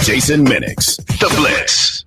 Jason Minnix, The Blitz.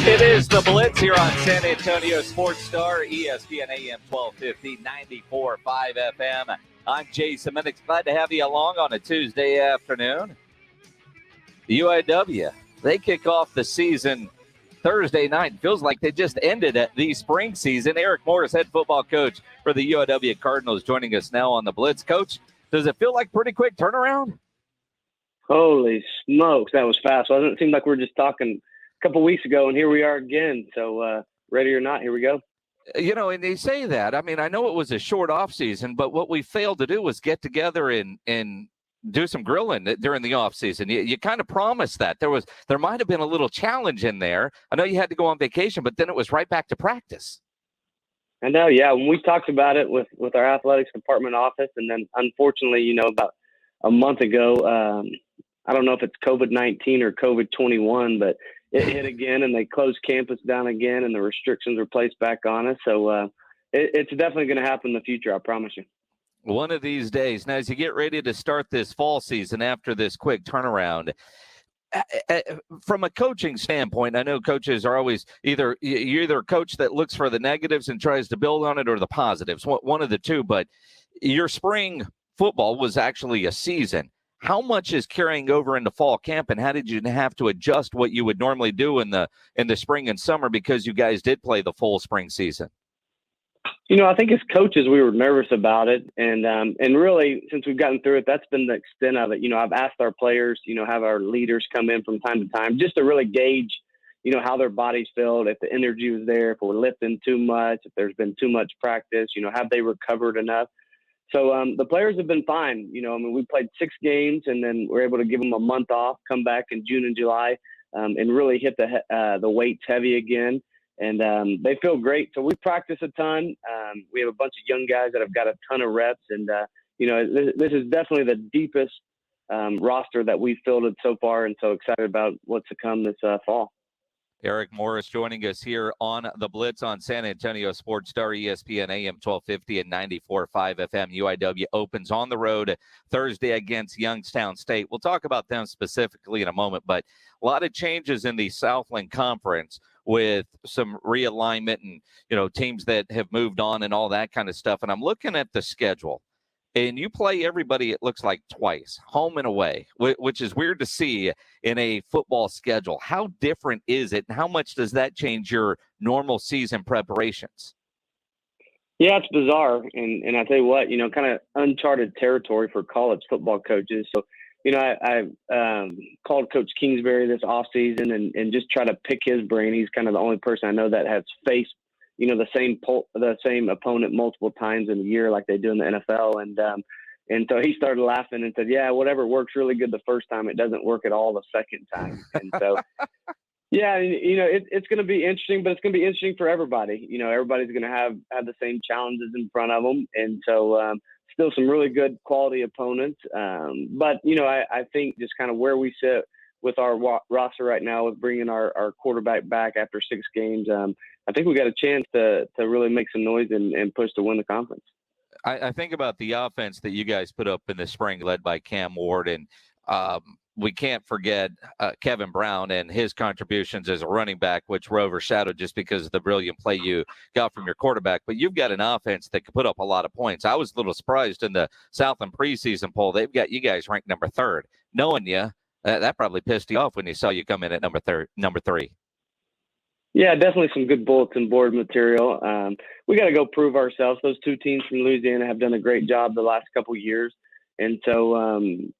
It is The Blitz here on San Antonio Sports Star, ESPN AM 1250, 94.5 FM. I'm Jason Minnix. Glad to have you along on a Tuesday afternoon. The UIW, they kick off the season Thursday night. Feels like they just ended the spring season. Eric Morris, head football coach for the UIW Cardinals, joining us now on The Blitz. Coach, does it feel like pretty quick turnaround? Holy smokes, that was fast. Well, it seemed like we were just talking couple weeks ago, and here we are again. So ready or not, here we go. You know, and they say that. I mean, I know it was a short off season, but what we failed to do was get together and do some grilling during the off season. You kind of promised that. There might have been a little challenge in there. I know you had to go on vacation, but then it was right back to practice. I know, yeah. When we talked about it with our athletics department office, and then unfortunately, you know, about a month ago, I don't know if it's COVID-19 or COVID-21, but it hit again, and they closed campus down again, and the restrictions were placed back on us. So it's definitely going to happen in the future, I promise you. One of these days. Now, as you get ready to start this fall season after this quick turnaround, from a coaching standpoint, I know coaches are always you're either a coach that looks for the negatives and tries to build on it, or the positives, one of the two. But your spring football was actually a season. How much is carrying over into fall camp, and how did you have to adjust what you would normally do in the spring and summer because you guys did play the full spring season? You know, I think as coaches we were nervous about it, and really since we've gotten through it, that's been the extent of it. You know, I've asked our players, you know, have our leaders come in from time to time just to really gauge, you know, how their bodies felt, if the energy was there, if we're lifting too much, if there's been too much practice, you know, have they recovered enough? So the players have been fine. You know, I mean, we played 6 games, and then we're able to give them a month off, come back in June and July, and really hit the weights heavy again. And they feel great. So we practice a ton. We have a bunch of young guys that have got a ton of reps. And, you know, this is definitely the deepest roster that we've fielded so far, and so excited about what's to come this fall. Eric Morris joining us here on The Blitz on San Antonio Sports Star, ESPN AM 1250 and 94.5 FM. UIW opens on the road Thursday against Youngstown State. We'll talk about them specifically in a moment, but a lot of changes in the Southland Conference with some realignment and, you know, teams that have moved on and all that kind of stuff. And I'm looking at the schedule. And you play everybody, it looks like, twice, home and away, which is weird to see in a football schedule. How different is it, and how much does that change your normal season preparations? Yeah, it's bizarre. And I tell you what, you know, kind of uncharted territory for college football coaches. So, you know, I called Coach Kingsbury this offseason and just try to pick his brain. He's kind of the only person I know that has faced, you know, the same opponent multiple times in a year like they do in the NFL. And so he started laughing and said, yeah, whatever works really good the first time, it doesn't work at all the second time. And so, yeah, you know, it's going to be interesting, but it's going to be interesting for everybody. You know, everybody's going to have the same challenges in front of them. And so still some really good quality opponents. But, you know, I think just kind of where we sit with our roster right now with bringing our quarterback back after 6 games, I think we got a chance to really make some noise and push to win the conference. I think about the offense that you guys put up in the spring, led by Cam Ward, and we can't forget Kevin Brown and his contributions as a running back, which were overshadowed just because of the brilliant play you got from your quarterback. But you've got an offense that can put up a lot of points. I was a little surprised in the Southland preseason poll. They've got you guys ranked number 3rd. Knowing you, that probably pissed you off when you saw you come in at number 3. Yeah, definitely some good bulletin board material. We got to go prove ourselves. Those 2 teams from Louisiana have done a great job the last couple of years. And so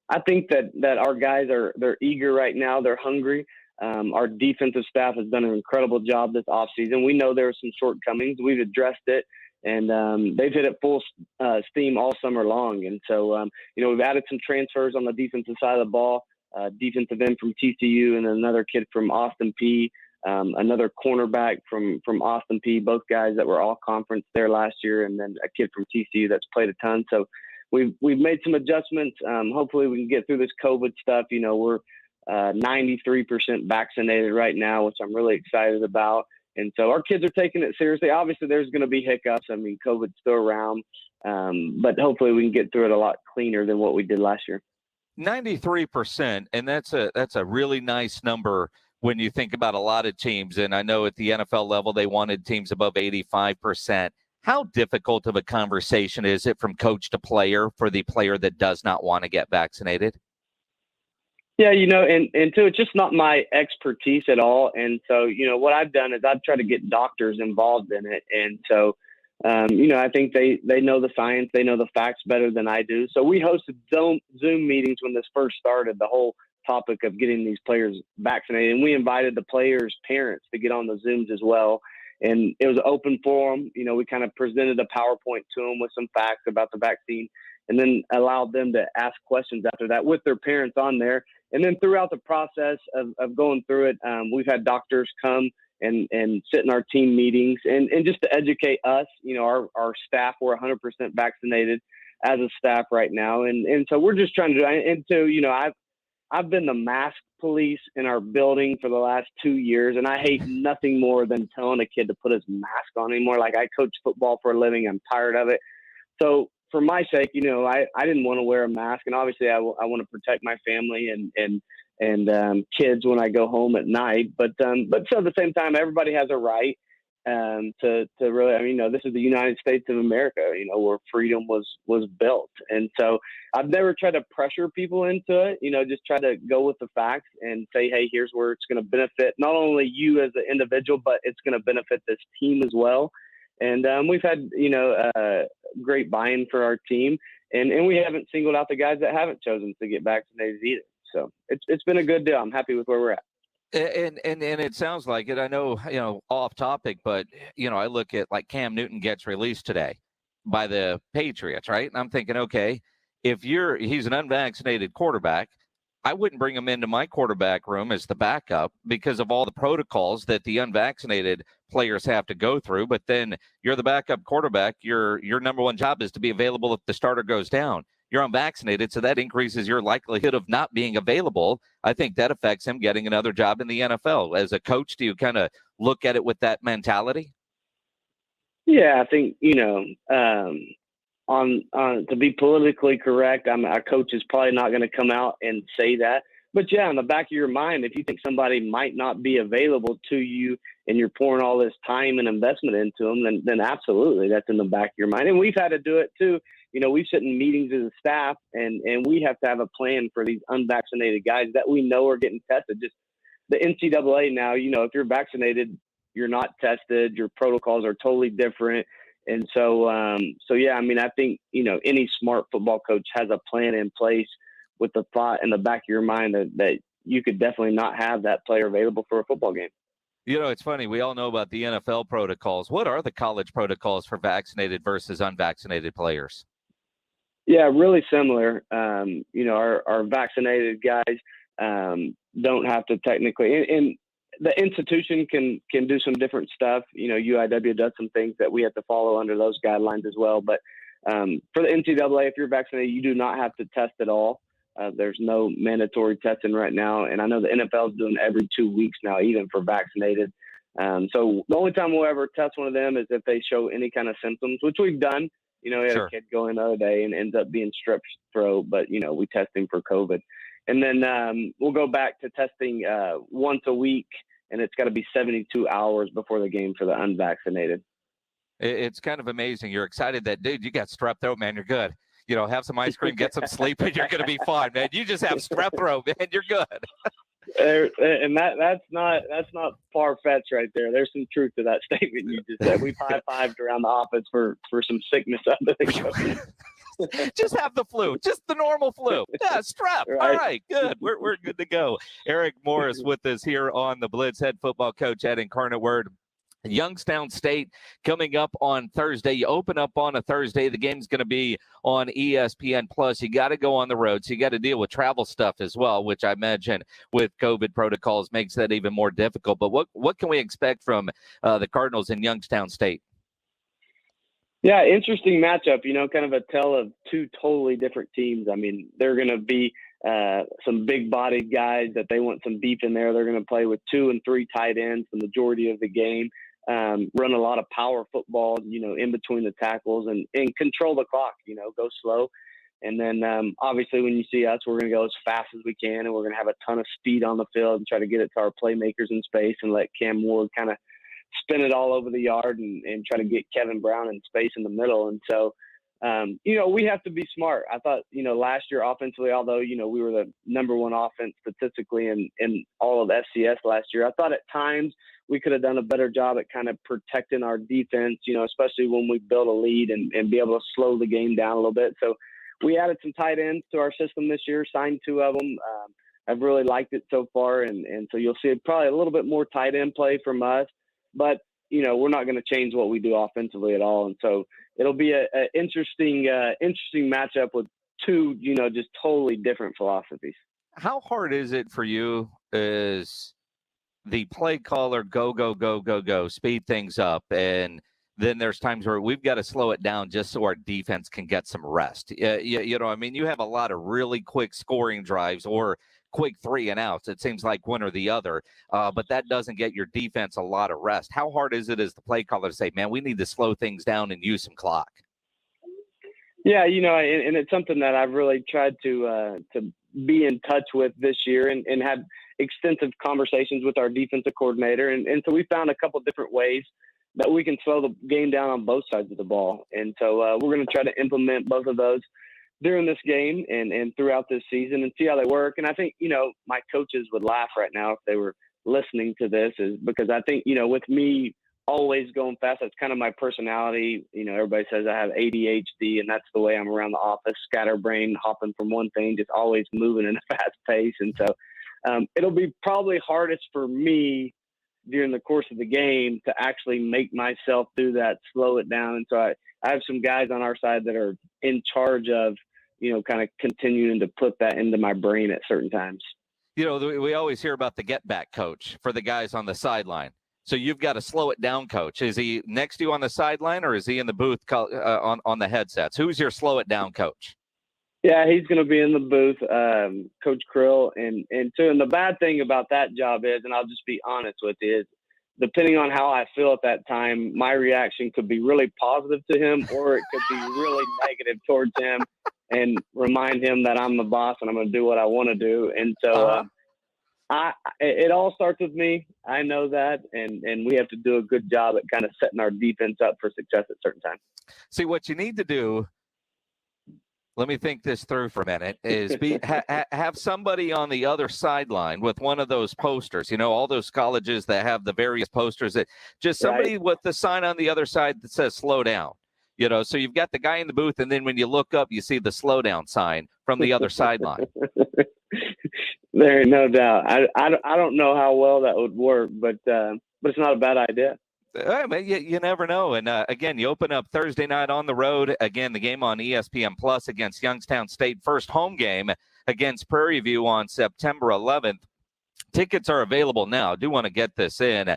I think that our guys they're eager right now. They're hungry. Our defensive staff has done an incredible job this offseason. We know there are some shortcomings. We've addressed it, and they've hit it full steam all summer long. And so, you know, we've added some transfers on the defensive side of the ball, defensive end from TCU and another kid from Austin Peay. Another cornerback from Austin Peay, both guys that were all conference there last year, and then a kid from TCU that's played a ton. So we've made some adjustments. Hopefully we can get through this COVID stuff. You know, we're 93% vaccinated right now, which I'm really excited about. And so our kids are taking it seriously. Obviously, there's going to be hiccups. I mean, COVID's still around, but hopefully we can get through it a lot cleaner than what we did last year. 93%, and that's a really nice number when you think about a lot of teams. And I know at the NFL level, they wanted teams above 85%. How difficult of a conversation is it from coach to player for the player that does not want to get vaccinated? Yeah, and two, it's just not my expertise at all. And so, what I've done is I've tried to get doctors involved in it. And so, I think they know the science, they know the facts better than I do. So we hosted Zoom meetings when this first started, the whole topic of getting these players vaccinated. And we invited the players' parents to get on the Zooms as well. And it was an open forum. We kind of presented a PowerPoint to them with some facts about the vaccine, and then allowed them to ask questions after that with their parents on there. And then throughout the process of going through it, we've had doctors come and sit in our team meetings and just to educate us. Our staff, we're 100% vaccinated as a staff right now. And so we're just trying to do, and so, I've been the mask police in our building for the last 2 years, and I hate nothing more than telling a kid to put his mask on anymore. Like, I coach football for a living. I'm tired of it. So for my sake, I didn't want to wear a mask, and obviously I want to protect my family and kids when I go home at night. But so at the same time, everybody has a right to really, this is the United States of America, where freedom was built. And so I've never tried to pressure people into it, just try to go with the facts and say, hey, here's where it's going to benefit not only you as an individual, but it's going to benefit this team as well. And we've had, great buy-in for our team, and we haven't singled out the guys that haven't chosen to get vaccinated either. So it's been a good deal. I'm happy with where we're at. And it sounds like it. I know, off topic, but, I look at like Cam Newton gets released today by the Patriots, right? And I'm thinking, okay, if he's an unvaccinated quarterback, I wouldn't bring him into my quarterback room as the backup because of all the protocols that the unvaccinated players have to go through. But then you're the backup quarterback. Your number one job is to be available if the starter goes down. You're unvaccinated, so that increases your likelihood of not being available. I think that affects him getting another job in the NFL. As a coach, do you kind of look at it with that mentality? Yeah, I think, on to be politically correct, our coach is probably not going to come out and say that. But yeah, in the back of your mind, if you think somebody might not be available to you and you're pouring all this time and investment into them, then absolutely that's in the back of your mind. And we've had to do it too. We sit in meetings as a staff and we have to have a plan for these unvaccinated guys that we know are getting tested. Just the NCAA now, if you're vaccinated, you're not tested, your protocols are totally different. And so yeah, I think, any smart football coach has a plan in place with the thought in the back of your mind that you could definitely not have that player available for a football game. It's funny. We all know about the NFL protocols. What are the college protocols for vaccinated versus unvaccinated players? Yeah, really similar. Our vaccinated guys don't have to technically, and the institution can do some different stuff. UIW does some things that we have to follow under those guidelines as well. But for the NCAA, if you're vaccinated, you do not have to test at all. There's no mandatory testing right now. And I know the NFL is doing every 2 weeks now, even for vaccinated. So the only time we'll ever test one of them is if they show any kind of symptoms, which we've done. We had Sure. a kid go in the other day and ends up being strep throat, but, we test him for COVID. And then we'll go back to testing once a week, and it's got to be 72 hours before the game for the unvaccinated. It's kind of amazing. You're excited that, dude, you got strep throat, man. You're good. Have some ice cream, get some sleep, and you're going to be fine, man. You just have strep throat, man. You're good. And that's not far-fetched right there. There's some truth to that statement you just said. We've high-fived around the office for some sickness under the COVID. Just have the flu, just the normal flu. Yeah, strep. Right. All right, good. We're good to go. Eric Morris with us here on the Blitz, head football coach at Incarnate Word. Youngstown State coming up on Thursday. You open up on a Thursday. The game's going to be on ESPN Plus. You got to go on the road, so you got to deal with travel stuff as well, which I imagine with COVID protocols makes that even more difficult. But what can we expect from the Cardinals in Youngstown State? Yeah, interesting matchup. Kind of a tale of two totally different teams. They're going to be some big-bodied guys that they want some beef in there. They're going to play with 2 and 3 tight ends the majority of the game, run a lot of power football, in between the tackles and control the clock, go slow. And then obviously when you see us, we're going to go as fast as we can, and we're going to have a ton of speed on the field and try to get it to our playmakers in space and let Cam Ward kind of spin it all over the yard and try to get Kevin Brown in space in the middle. And so, we have to be smart. I thought, last year offensively, although, we were the number 1 offense statistically in all of FCS last year, I thought at times we could have done a better job at kind of protecting our defense, especially when we build a lead and be able to slow the game down a little bit. So we added some tight ends to our system this year, signed 2 of them. I've really liked it so far. And so you'll see probably a little bit more tight end play from us, but we're not going to change what we do offensively at all. And so it'll be an interesting matchup with 2, just totally different philosophies. How hard is it for you as the play caller, go, speed things up, and then there's times where we've got to slow it down just so our defense can get some rest? You have a lot of really quick scoring drives or quick 3 and outs. It seems like one or the other, but that doesn't get your defense a lot of rest. How hard is it as the play caller to say, man, we need to slow things down and use some clock? Yeah, and it's something that I've really tried to be in touch with this year and had extensive conversations with our defensive coordinator. And so we found a couple different ways that we can slow the game down on both sides of the ball. And so we're going to try to implement both of those during this game and throughout this season and see how they work. And I think, my coaches would laugh right now if they were listening to this, is because I think, with me always going fast, that's kind of my personality. Everybody says I have ADHD, and that's the way I'm around the office, scatterbrain, hopping from one thing, just always moving in a fast pace. And so it'll be probably hardest for me during the course of the game to actually make myself do that, slow it down. And so I have some guys on our side that are in charge of, kind of continuing to put that into my brain at certain times. We always hear about the get back coach for the guys on the sideline. So you've got to slow it down coach. Is he next to you on the sideline, or is he in the booth on the headsets? Who's your slow it down coach? Yeah, he's going to be in the booth, Coach Krill. And the bad thing about that job is, and I'll just be honest with you, is depending on how I feel at that time, my reaction could be really positive to him, or it could be really negative towards him and remind him that I'm the boss and I'm going to do what I want to do. And so it all starts with me. I know that, and we have to do a good job at kind of setting our defense up for success at certain times. See, what you need to do, let me think this through for a minute, is have somebody on the other sideline with one of those posters, all those colleges that have the various posters, that just somebody with the sign on the other side that says slow down, so you've got the guy in the booth, and then when you look up, you see the slow down sign from the other sideline. There ain't no doubt. I don't know how well that would work, but it's not a bad idea. You never know. And again, you open up Thursday night on the road. Again, the game on ESPN Plus against Youngstown State. First home game against Prairie View on September 11th. Tickets are available now. I do want to get this in.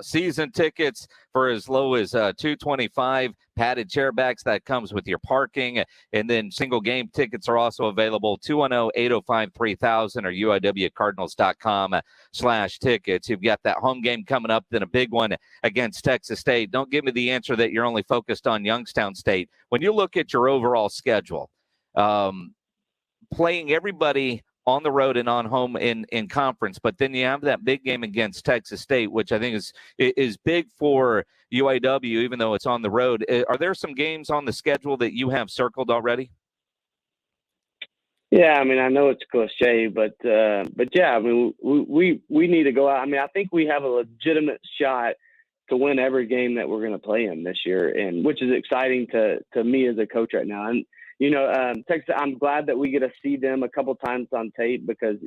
Season tickets for as low as $225. Padded chairbacks, that comes with your parking. And then single game tickets are also available. 210-805-3000 or uiwcardinals.com/tickets. You've got that home game coming up, then a big one against Texas State. Don't give me the answer that you're only focused on Youngstown State. When you look at your overall schedule, playing everybody on the road and on home in conference, but then you have that big game against Texas State, which I think is big for UIW, even though it's on the road. Are there some games on the schedule that you have circled already? Yeah, I mean, I know it's cliche, but yeah, I mean, we need to go out. I mean, I think we have a legitimate shot to win every game that we're going to play in this year, and which is exciting to me as a coach right now. And Texas, I'm glad that we get to see them a couple times on tape because,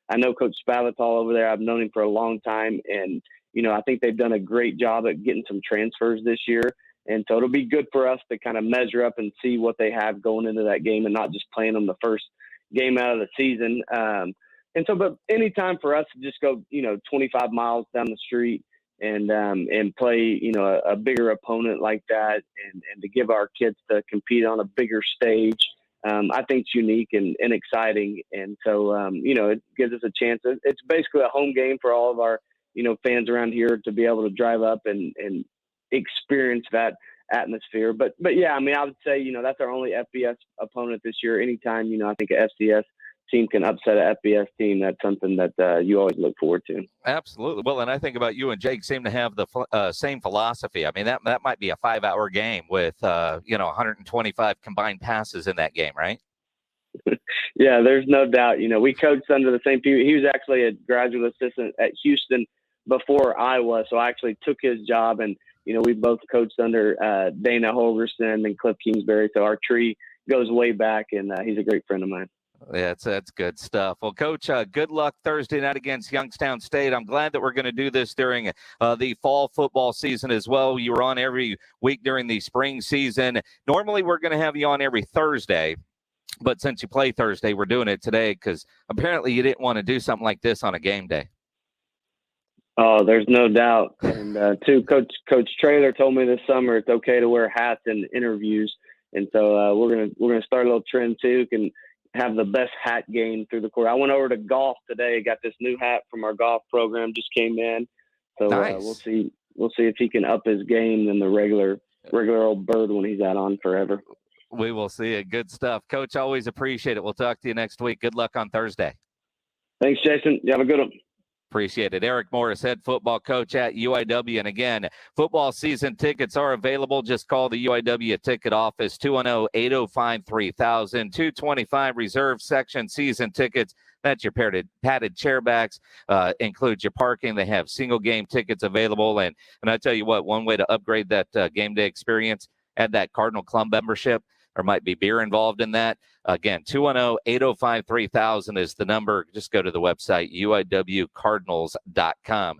I know Coach Spavital over there. I've known him for a long time. And, I think they've done a great job at getting some transfers this year. And so it'll be good for us to kind of measure up and see what they have going into that game and not just playing them the first game out of the season. But anytime for us to just go, 25 miles down the street and play, a bigger opponent like that and to give our kids to compete on a bigger stage I think it's unique and exciting. And so, it gives us a chance. It's basically a home game for all of our, fans around here to be able to drive up and experience that atmosphere. But yeah, I mean, I would say, that's our only FBS opponent this year. Anytime, I think a FCS team can upset a FBS team, that's something that you always look forward to. Absolutely. Well, and I think about you and Jake seem to have the same philosophy. I mean, that might be a 5-hour game with, 125 combined passes in that game, right? Yeah, there's no doubt. We coached under the same people. He was actually a graduate assistant at Houston before I was, so I actually took his job, and we both coached under Dana Holgerson and Cliff Kingsbury, so our tree goes way back, and he's a great friend of mine. Yeah, that's good stuff. Well, Coach, good luck Thursday night against Youngstown State. I'm glad that we're going to do this during the fall football season as well. You were on every week during the spring season. Normally, we're going to have you on every Thursday, but since you play Thursday, we're doing it today because apparently you didn't want to do something like this on a game day. Oh, there's no doubt. And Coach Traylor told me this summer it's okay to wear hats in interviews, and so we're gonna start a little trend too. Can have the best hat game through the court. I went over to golf today. Got this new hat from our golf program. Just came in, so nice. We'll see if he can up his game than the regular old bird when he's out on forever. We will see it. Good stuff, Coach. Always appreciate it. We'll talk to you next week. Good luck on Thursday. Thanks, Jason. You have a good one. Appreciate it. Eric Morris, head football coach at UIW. And again, football season tickets are available. Just call the UIW ticket office, 210-805-3000, $225 reserve section season tickets. That's your padded chairbacks, includes your parking. They have single game tickets available. And I tell you what, one way to upgrade that game day experience, add that Cardinal Club membership. There might be beer involved in that. Again, 210-805-3000 is the number. Just go to the website, uiwcardinals.com.